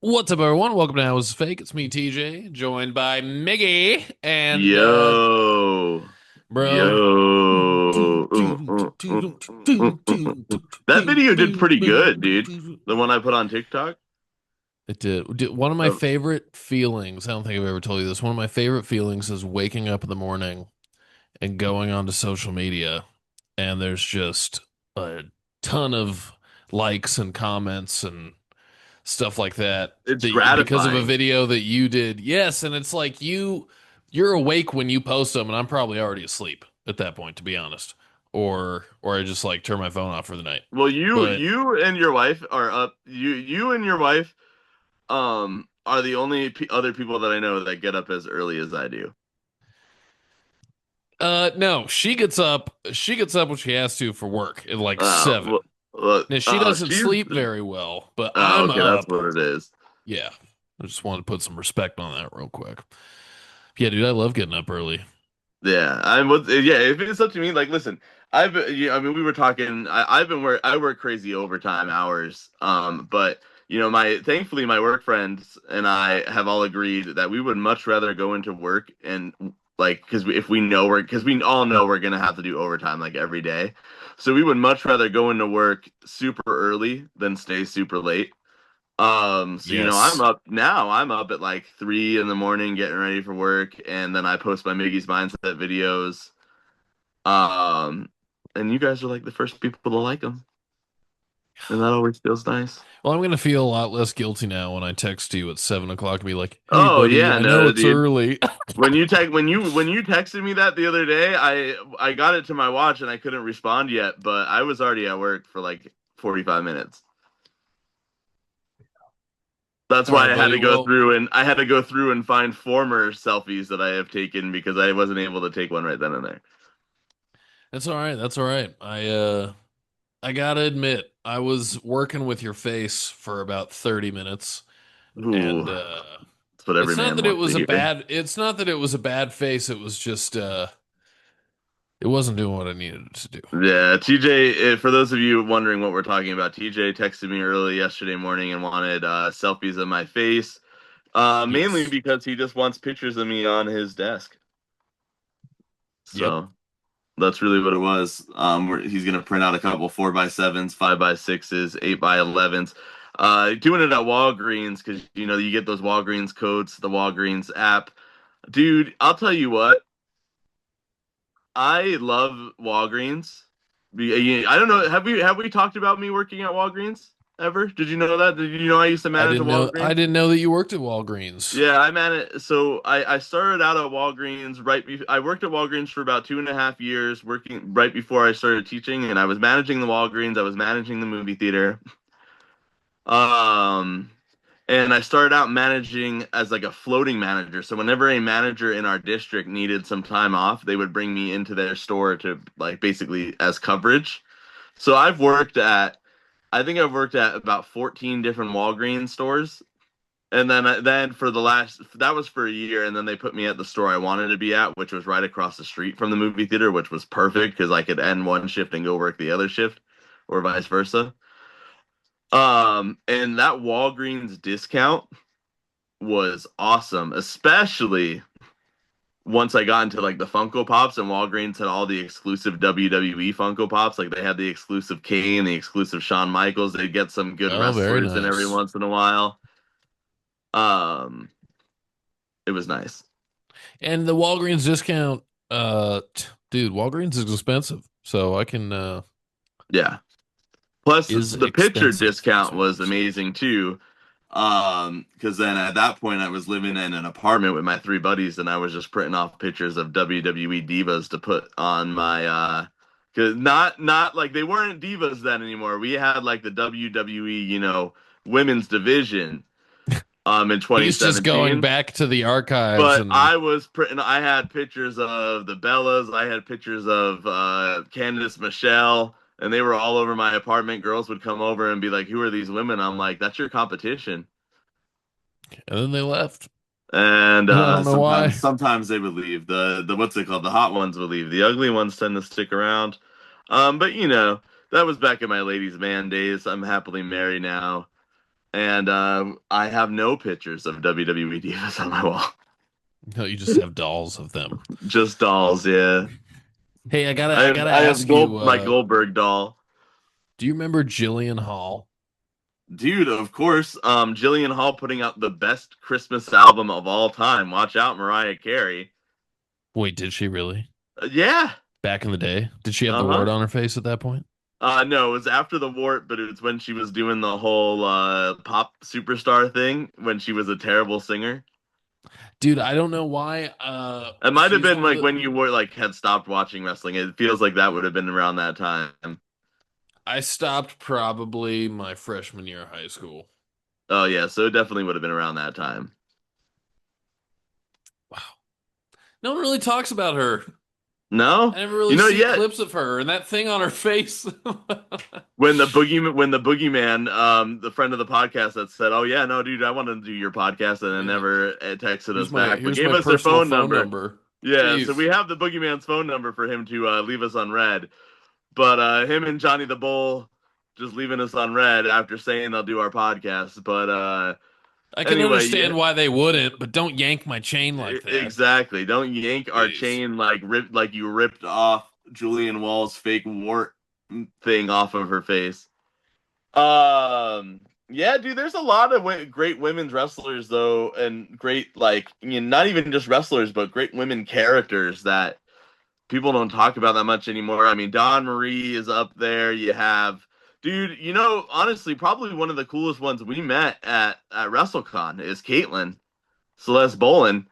What's up, everyone? Welcome to How Is Fake. It's me, TJ, joined by Miggy and Yo, bro. yo. That video did pretty good, dude. The one I put on TikTok. It did. One of my Uh, favorite feelings, I don't think I've ever told you this. One of my favorite feelings is waking up in the morning and going onto social media, and there's just a ton of likes and comments and stuff like that, it's because of a gratifying. video that you did. Yes, and it's like you're awake when you post them, and I'm probably already asleep at that point, to be honest. Or I just like turn my phone off for the night. Well, you But you and your wife are up. You and your wife are the only other people that I know that get up as early as I do. no, she gets up when she has to for work at like Oh, 7. Now she oh, doesn't she's sleep very well, but oh, I'm okay. That's up. what it is. Yeah. I just wanted to put some respect on that real quick. Yeah, dude, I love getting up early. Yeah, I'm. Yeah, if it's up to me, like, listen, yeah, I mean, we were talking. I work crazy overtime hours. But thankfully, my work friends and I have all agreed that we would much rather go into work and like, if we know because we all know we're gonna have to do overtime like every day, so we would much rather go into work super early than stay super late. So I'm Yes. up now. I'm up at like 3 in the morning getting ready for work, and then I post my Miggy's Mindset videos. Um, and you guys are like the first people to like them, and that always feels nice. Well, I'm gonna feel a lot less guilty now when I text you at 7 o'clock and be like, "Hey, Oh buddy, yeah, I know no, it's dude. early." When you texted me that the other day, I got it to my watch and I couldn't respond yet, but I was already at work for like 45 minutes. That's All why right, buddy. Well, I had to go through and find former selfies that I have taken because I wasn't able to take one right then and there. that's all right. That's all right. I gotta admit, I was working with your face for about 30 minutes, Ooh, and that's what every man wants to hear. it's not that it was a bad face. It was just it wasn't doing what I needed it to do. Yeah, TJ, for those of you wondering what we're talking about, TJ texted me early yesterday morning and wanted selfies of my face, mainly Yes. because he just wants pictures of me on his desk. Yep. So that's really what it was. He's gonna print out a couple 4x7s, 5x6s, 8x11s. Doing it at Walgreens because you get those Walgreens codes, the Walgreens app. Dude, I'll tell you what. I love Walgreens. I don't know. Have we talked about me working at Walgreens ever? Did you know that? Did you know I used to manage a I Walgreens? didn't know that you worked at Walgreens. Yeah, I managed. So I started out at Walgreens I worked at Walgreens for about 2.5 years, working right before I started teaching, and I was managing the Walgreens. I was managing the movie theater. Um, and I started out managing as like a floating manager. So whenever a manager in our district needed some time off, they would bring me into their store to like basically as coverage. So I think I've worked at about 14 different Walgreens stores. And then for that was for a year. And then they put me at the store I wanted to be at, which was right across the street from the movie theater, which was perfect because I could end one shift and go work the other shift or vice versa. And that Walgreens discount was awesome, especially once I got into like the Funko Pops and Walgreens had all the exclusive WWE Funko Pops. Like they had the exclusive Kane, the exclusive Shawn Michaels. They'd get some good Oh, very wrestlers in every nice. once in a while. Um, it was nice. And the Walgreens discount, dude, Walgreens is expensive. So I can Yeah. Plus is the picture expensive. That's discount what I was was saying. amazing too. Because then at that point I was living in an apartment with my three buddies and I was just printing off pictures of WWE Divas to put on my cause not like they weren't divas then anymore. We had like the WWE, women's division in He's just going 2017. back to the archives But and I had pictures of the Bellas, I had pictures of Candice Michelle, and they were all over my apartment. Girls would come over and be like, "Who are these women?" I'm like, "That's your competition." then they left. And I don't know why. sometimes they would leave. The what's it called? The hot ones would leave. The ugly ones tend to stick around. But that was back in my ladies' man days. I'm happily married now. And I have no pictures of WWE Divas on my wall. No, you just have dolls of them. Just dolls, yeah. Hey, I I have gotta I have ask you, my Goldberg doll. do you remember Jillian Hall? Dude, of course, Jillian Hall putting out the best Christmas album of all time. Watch out, Mariah Carey. Wait, did she really? Yeah. Back in the day? Did she have the wart Uh-huh. on her face at that point? No, it was after the wart, but it was when she was doing the whole pop superstar thing when she was a terrible singer. Dude, I don't know why. It might have She's been one of like the. when you were like had stopped watching wrestling. It feels like that would have been around that time. I stopped probably my freshman year of high school. Oh yeah, so it definitely would have been around that time. Wow. No one really talks about her. I No? never really You know, see yeah, clips of her and that thing on her face. when the boogeyman, the friend of the podcast that said, "Oh yeah, no, dude, I want to do your podcast," and then Yeah. never texted us back, but Here's gave my us their personal phone phone number. number. Yeah, so we Jeez. have the boogeyman's phone number for him to leave us on red. But him and Johnny the Bull just leaving us on red after saying they'll do our podcast. But I can anyway, yeah, understand why they wouldn't, but don't yank my chain like that. exactly. Don't yank our Jeez. chain like you ripped off Julian Wall's fake wart thing off of her face. Yeah, dude, there's a lot of great women's wrestlers though, and great like not even just wrestlers, but great women characters that people don't talk about that much anymore. I mean, Dawn Marie is up there. You have, dude, honestly, probably one of the coolest ones we met at WrestleCon is Caitlin Celeste Bolin,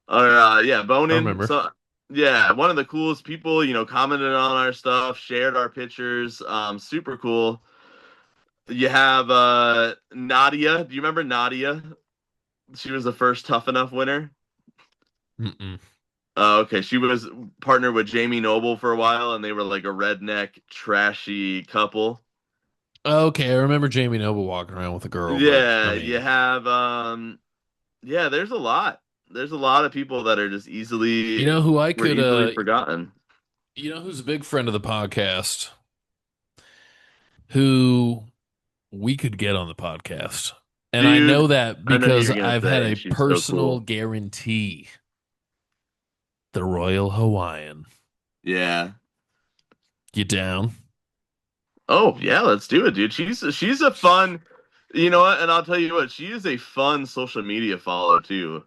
or yeah, I Bonin. remember. So yeah, one of the coolest people. Commented on our stuff, shared our pictures. Super cool. You have Nadia. Do you remember Nadia? She was the first Tough Enough winner. Mm-mm. Okay, she was partnered with Jamie Noble for a while, and they were like a redneck, trashy couple. Okay, I remember Jamie Noble walking around with a girl, but I Yeah, you mean, have yeah, there's a lot. There's a lot of people that are just you easily know who I were could easily forgotten. you know who's a big friend of the podcast, who we could get on the podcast. And I Dude, know that I know who because you're gonna I've had say. a She's so personal cool. guarantee. The Royal Hawaiian. Yeah. You down? Oh, yeah, let's do it, dude. She's a fun, you know what? And I'll tell you what, she is a fun social media follow too.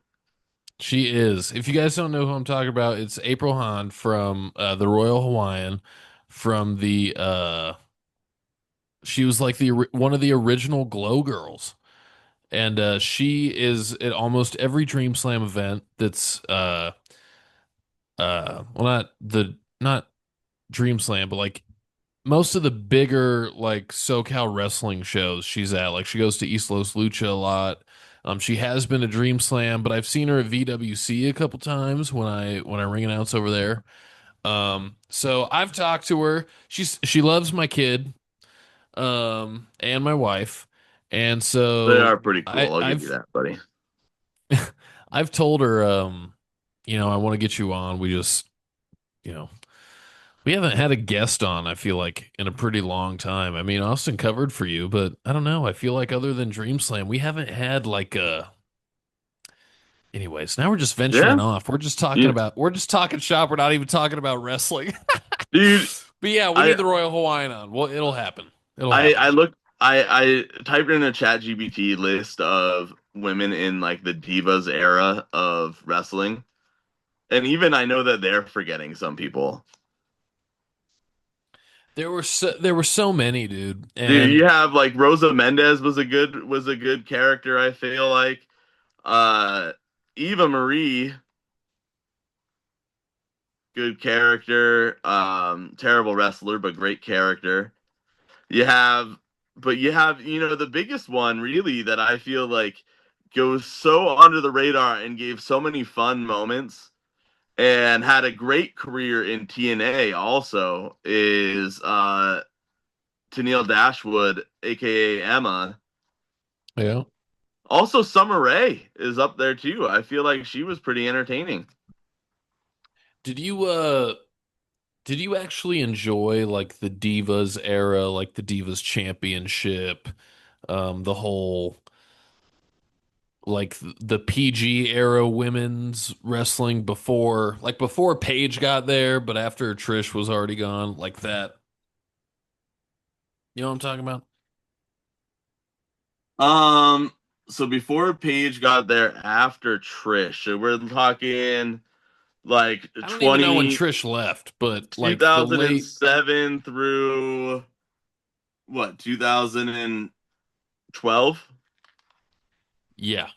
She is. If you guys don't know who I'm talking about, it's April Hahn from the Royal Hawaiian from the she was like one of the original Glow Girls. And she is at almost every Dream Slam event that's well, not Dream Slam, but like most of the bigger like SoCal wrestling shows she's at. Like she goes to East Los Lucha a lot. She has been to Dream Slam, but I've seen her at VWC a couple times when I ring announce over there. So I've talked to her. She loves my kid, and my wife, and They so are pretty cool. I'll give you that, buddy. I've told her, I want to get you on. We just, you know, we haven't had a guest on, I feel like, in a pretty long time. I mean, Austin covered for you, but I don't know. I feel like other than Dream Slam, we haven't had like a. Anyways, now we're just Yeah, venturing off. you, We're just talking shop. We're not even talking about wrestling. dude. But yeah, we I need the Royal Hawaiian on. Well, it'll happen. It'll I happen. I looked I typed in a chat GPT list of women in like the divas era of wrestling. And even I know that they're forgetting some people. There were so many, dude. Dude, And you have like Rosa Mendez was a good character, I feel like. Uh Eva Marie, good character. Terrible wrestler, but great character. You have, but you have, the biggest one really that I feel like goes so under the radar and gave so many fun moments and had a great career in TNA also is Tennille Dashwood, aka Emma. yeah. Also, Summer Rae is up there too. I feel like she was pretty entertaining. Did you actually enjoy like the Divas era, like the Divas Championship? The whole the PG era women's wrestling before Paige got there, but after Trish was already gone, like that. You know what I'm talking about? Um, so before Paige got there, after Trish, so we're talking like I don't even know when 20 Trish left, but two like the thousand and late, seven through what, 2012? yeah.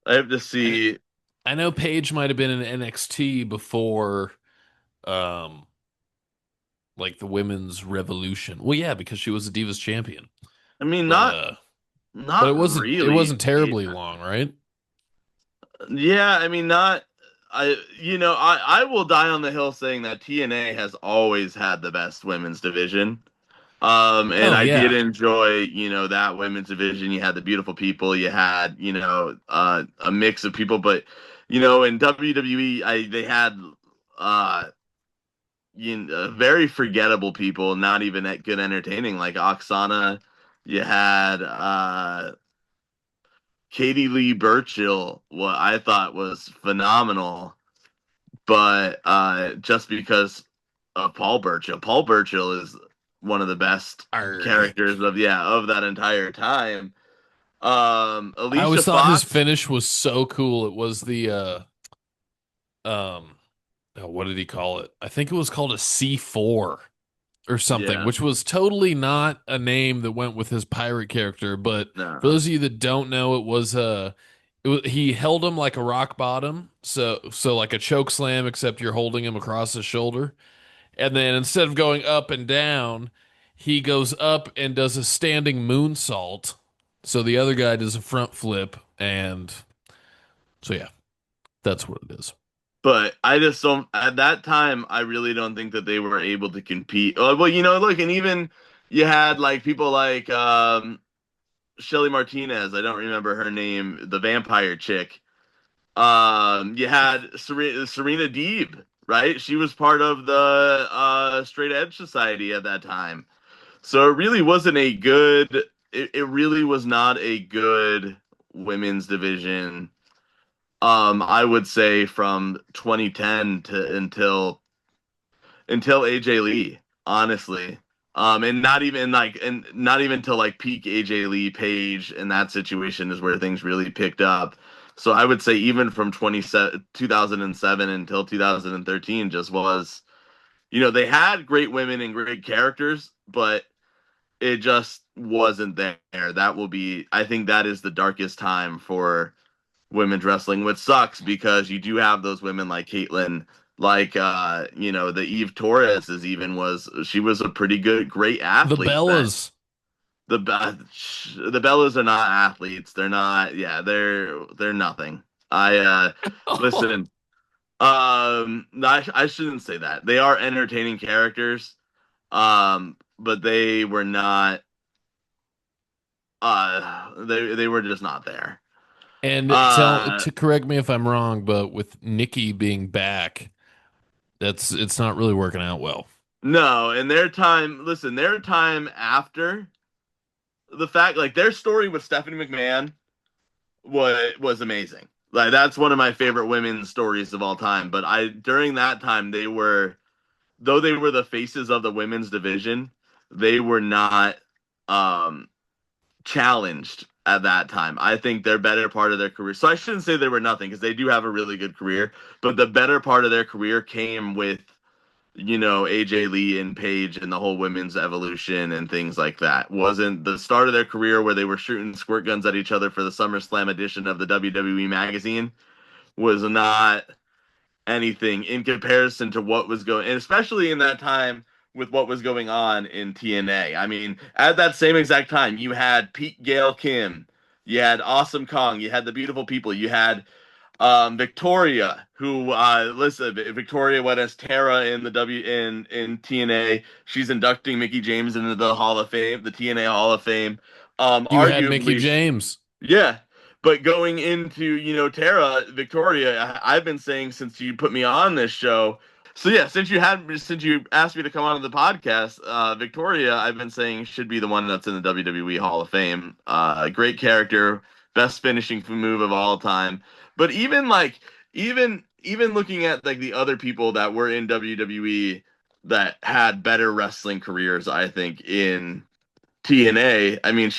I have to I see. I know Paige might have been in NXT before um like the women's revolution. Well, yeah, because she was a Divas champion. I mean, But not it really. wasn't terribly long, right? Yeah, I mean, not. I will die on the hill saying that TNA has always had the best women's division. And Oh I did yeah. enjoy, that women's division. You had the beautiful people, you had, a mix of people, but in WWE, they had uh very forgettable people, not even that good entertaining, like Oksana. You had Katie Lee Burchill, what I thought was phenomenal, but just because of Paul Burchill. Paul Burchill is one of the best Arg. characters of that entire time. I Alicia always thought his Fox, finish was so cool. It was the um what did he call it? I think it was called a C4 or something, yeah, which was totally not a name that went with his pirate character. But for no, those of you that don't know, he held him like a rock bottom, so like a choke slam, except you're holding him across his shoulder. And then instead of going up and down, he goes up and does a standing moonsault. So the other guy does a front flip, and so yeah, that's what it is. but I just don't. At that time, I really don't think that they were able to compete. Well, look, and even you had like people like Shelly Martinez. I don't remember her name, the vampire chick. You had Serena Deeb, right? She was part of the Straight Edge Society at that time. So it really wasn't a good. It really was not a good women's division. I would say from 2010 to until AJ Lee, honestly. And not even till like peak AJ Lee Page in that situation is where things really picked up. So I would say even from 2007 until 2013 just was, they had great women and great characters, but it just wasn't there. I think that is the darkest time for women's wrestling, which sucks because you do have those women like Caitlyn, like the Eve Torres is even was she was a pretty good, great The athlete then. Bellas. The the Bellas are not athletes. They're not. Yeah, they're nothing. I listen. I shouldn't say that. They are entertaining characters. But they were not. They were just not there. And tell Uh, to correct me if I'm wrong, but with Nikki being back, it's not really working out well. no, and their time after the fact, like their story with Stephanie McMahon was amazing. Like that's one of my favorite women's stories of all time. But I during that time though they were the faces of the women's division, they were not um challenged at that time. I think their better part of their career. So I shouldn't say they were nothing because they do have a really good career, but the better part of their career came with AJ Lee and Paige and the whole women's evolution and things like that. Wasn't the start of their career where they were shooting squirt guns at each other for the SummerSlam edition of the WWE magazine was not anything in comparison to what was going, and especially in that time with what was going on in TNA. I mean, at that same exact time, you had Pete Gail Kim, you had Awesome Kong, you had the beautiful people, you had Victoria, who listen, Victoria went as Tara in the in TNA. She's inducting Mickey James into the Hall of Fame, the TNA Hall of Fame. You had Mickey Arguably, James. yeah. But going into, Tara, Victoria, I've been saying since you put me on this show So yeah, since you asked me to come on the podcast, Victoria, I've been saying should be the one that's in the WWE Hall of Fame. Great character, best finishing move of all time. But even looking at like the other people that were in WWE that had better wrestling careers, I think in TNA. I mean,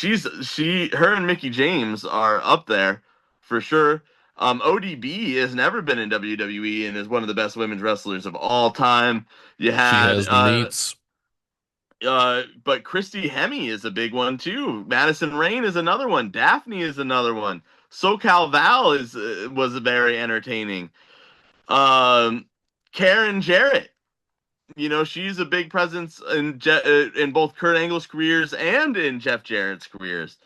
her and Mickey James are up there for sure. ODB has never been in WWE and is one of the best women's wrestlers of all time. You She had, has the meats. but Christy Hemme is a big one too. Madison Rayne is another one. Daphne is another one. SoCal Val is was very entertaining. Um, Karen Jarrett, she's a big presence in both Kurt Angle's careers and in Jeff Jarrett's careers.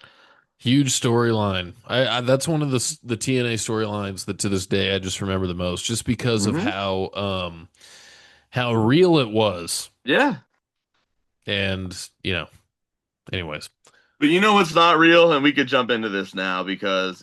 Huge storyline. That's one of the TNA storylines that to this day I just remember the most, just because of Hmm. how real it was. Yeah. And, anyways. But you know what's not real, and we could jump into this now because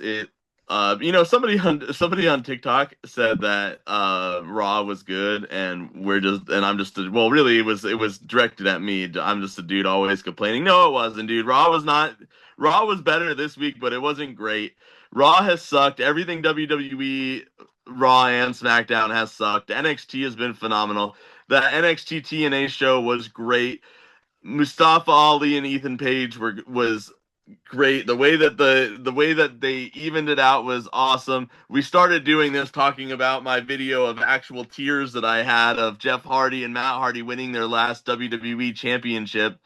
somebody on TikTok said that Raw was good, and I'm just well, really it was directed at me. I'm just a dude always complaining. No, it wasn't, dude. Raw was better this week, but it wasn't great. Raw has sucked. Everything WWE Raw and SmackDown has sucked. NXT has been phenomenal. The NXT TNA show was great. Mustafa Ali and Ethan Page was great. The way that they evened it out was awesome. We started doing this talking about my video of actual tears that I had of Jeff Hardy and Matt Hardy winning their last WWE championship.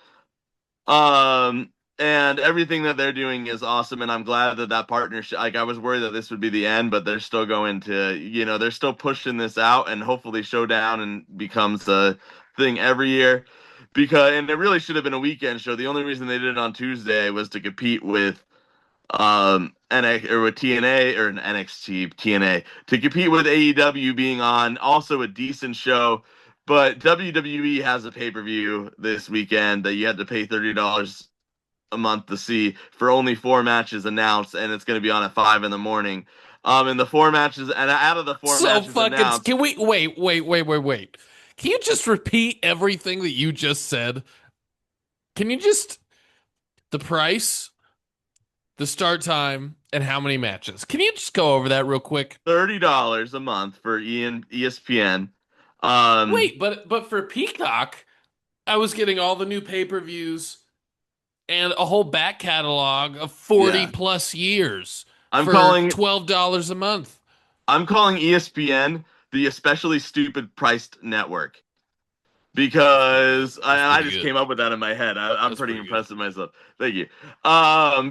Um, and everything that they're doing is awesome, and I'm glad that that partnership. Like I was worried that this would be the end, but they're still going to, they're still pushing this out, and hopefully Showdown and becomes a thing every year. And it really should have been a weekend show. The only reason they did it on Tuesday was to compete with NX or with TNA or NXT TNA to compete with AEW being on also a decent show. But WWE has a pay-per-view this weekend that you had to pay $30 a month to see for only four matches announced, and it's going to be on at 5 in the morning. And the four matches, and out of the four So matches fucking, announced, can we wait. Can you just repeat everything that you just said? Can you just the price, the start time, and how many matches? Can you just go over that real quick? $30 a month for ESPN. Wait, but for Peacock, I was getting all the new pay-per-views and a whole back catalog of 40 Yeah, plus years I'm for calling $12 a month. I'm calling ESPN the especially stupid priced network because That's I pretty just good. came up with that in my head. I'm That's pretty pretty good. impressed with myself. Thank you.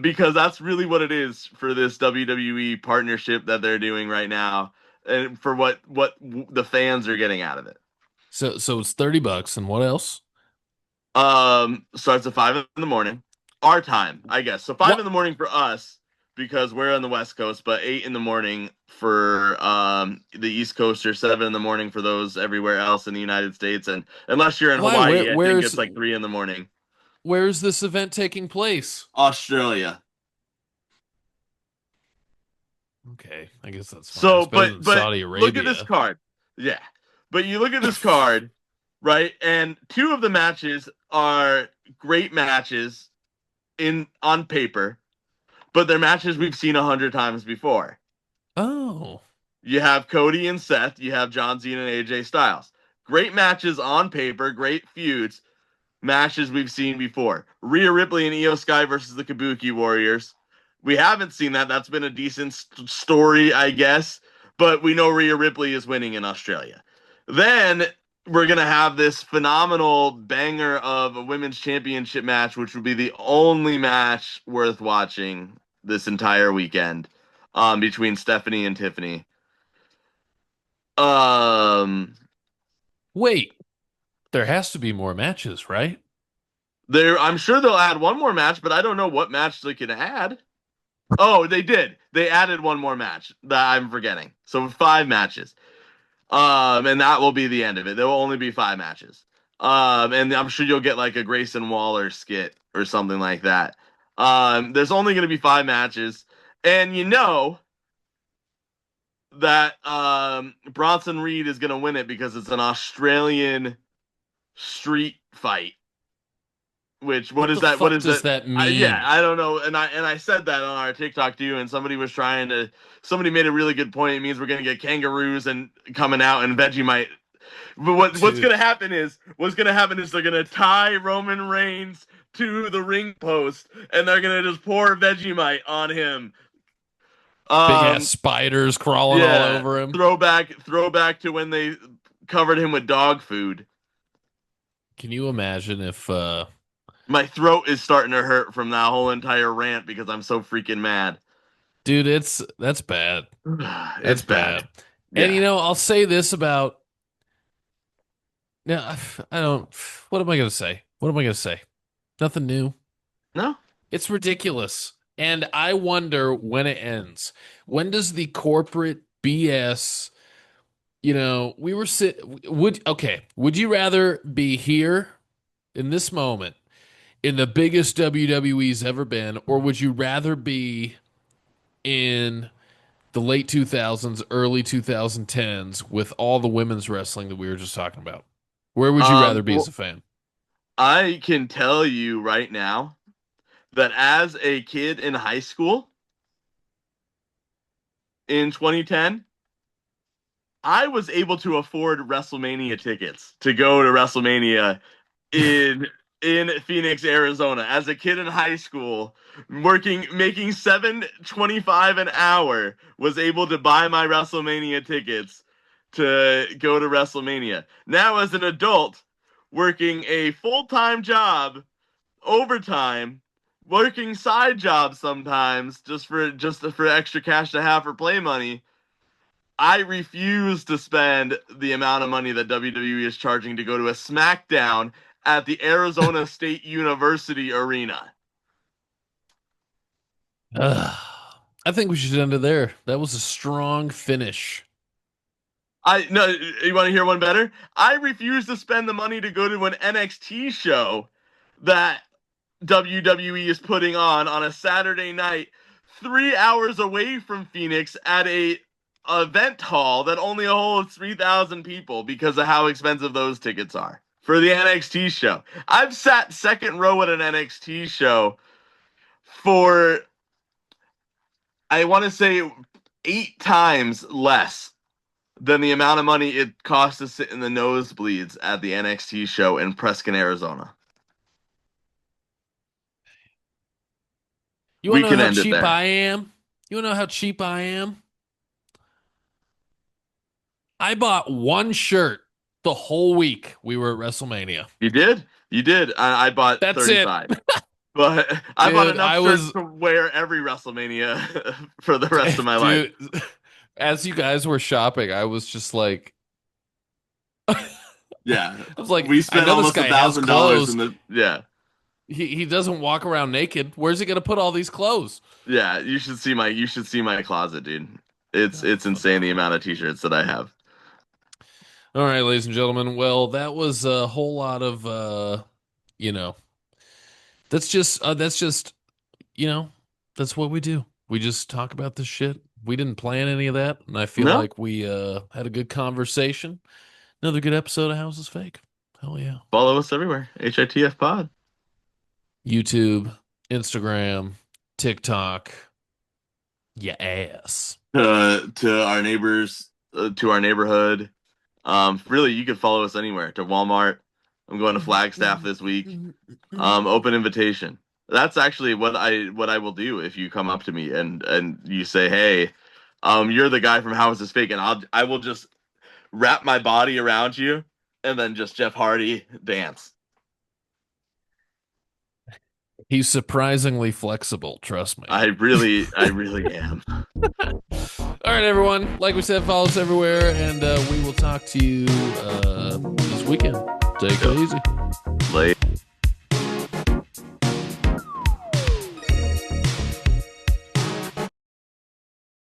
Because that's really what it is for this WWE partnership that they're doing right now, and for what the fans are getting out of it. So it's $30, and what else? Starts at 5 in the morning, our time, I guess. So five in What? the morning for us because we're on the West Coast, but 8 in the morning for the East Coast, or 7 in the morning for those everywhere else in the United States. And unless you're in Why? Where? Hawaii, I think Where's it's like 3 in the morning. where's this event taking place? Australia. Okay, I guess that's fine. So, It's better but than but Saudi look at this Arabia. card. Yeah, but you look at this card, right? And two of the matches are great matches in on paper, but they're matches we've seen 100 times before. Oh, You have Cody and Seth. You have John Cena and AJ Styles. Great matches on paper, great feuds, matches we've seen before. Rhea Ripley and Io Sky versus the Kabuki Warriors. We haven't seen that. That's been a decent story, I guess. But we know Rhea Ripley is winning in Australia. Then we're going to have this phenomenal banger of a women's championship match, which would be the only match worth watching this entire weekend, between Stephanie and Tiffany. Um, wait. There has to be more matches, right? I'm sure they'll add one more match, but I don't know what match they can add. Oh, they did. They added one more match that I'm forgetting. So five matches. And that will be the end of it. There will only be five matches. And I'm sure you'll get like a Grayson Waller skit or something like that. There's only going to be five matches, and that Bronson Reed is going to win it because it's an Australian street fight. Which what What is the that? What fuck is does that? that Yeah, mean? I don't know. And I said that on our TikTok too, and somebody made a really good point. It means we're gonna get kangaroos and coming out and Vegemite. But Dude, what's gonna happen is they're gonna tie Roman Reigns to the ring post and they're gonna just pour Vegemite on him. big ass Um, spiders crawling all yeah, over him. throwback to when they covered him with dog food. Can you imagine if My throat is starting to hurt from that whole entire rant because I'm so freaking mad. dude, that's bad. That's It's bad. bad. And Yeah. I'll say this about now I don't what am I gonna say? What am I gonna say? Nothing new. No? It's ridiculous. And I wonder when it ends. When does the corporate BS, we were would you rather be here in this moment in the biggest WWE's ever been, or would you rather be in the late 2000s, early 2010s with all the women's wrestling that we were just talking about? Where would you rather be as Well, a fan? I can tell you right now that as a kid in high school in 2010, I was able to afford WrestleMania tickets to go to WrestleMania in in Phoenix, Arizona. As a kid in high school, making 7.25 an hour, was able to buy my WrestleMania tickets to go to WrestleMania. Now as an adult, working a full-time job, overtime, working side jobs sometimes just for extra cash to have for play money, I refuse to spend the amount of money that WWE is charging to go to a SmackDown at the Arizona State University Arena. Ugh. I think we should end it there. That was a strong finish. I no, you want to hear one better? I refuse to spend the money to go to an NXT show that WWE is putting on a Saturday night, 3 hours away from Phoenix at a event hall that only holds 3,000 people because of how expensive those tickets are for the NXT show. I've sat second row at an NXT show for, I want to say, 8 times less than the amount of money it costs to sit in the nosebleeds at the NXT show in Prescott, Arizona. You want We to know can how end it cheap there. I am? You want to know how cheap I am? I bought one shirt the whole week we were at WrestleMania. You did? You did. I bought That's it. 35. But I bought Dude, enough I shirts was, to wear every WrestleMania for the rest of my life. dude, as you guys were shopping, I was just like, I Yeah. was like, We I spent know this almost a guy has thousand dollars clothes. in the yeah. He doesn't walk around naked. Where's he gonna put all these clothes? Yeah, you should see my closet, dude. It's Oh, it's insane the amount phenomenal. of t-shirts that I have. All right, ladies and gentlemen. Well, that was a whole lot of you know, that's just you know, that's what we do. We just talk about this shit. We didn't plan any of that, and I feel No, like we had a good conversation. Another good episode of House is Fake. Hell yeah. follow us everywhere. HITF Pod. YouTube, Instagram, TikTok, yeah ass. To our neighbors, to our neighborhood. Really, you can follow us anywhere. To Walmart. I'm going to Flagstaff this week. Open invitation. That's actually what I will do if you come up to me and you say, "Hey, you're the guy from House is Fake," and I will just wrap my body around you and then just Jeff Hardy dance. He's surprisingly flexible, trust me. I really am. All right, everyone. Like we said, follow us everywhere, and we will talk to you this weekend. Take it Yep. easy. Late.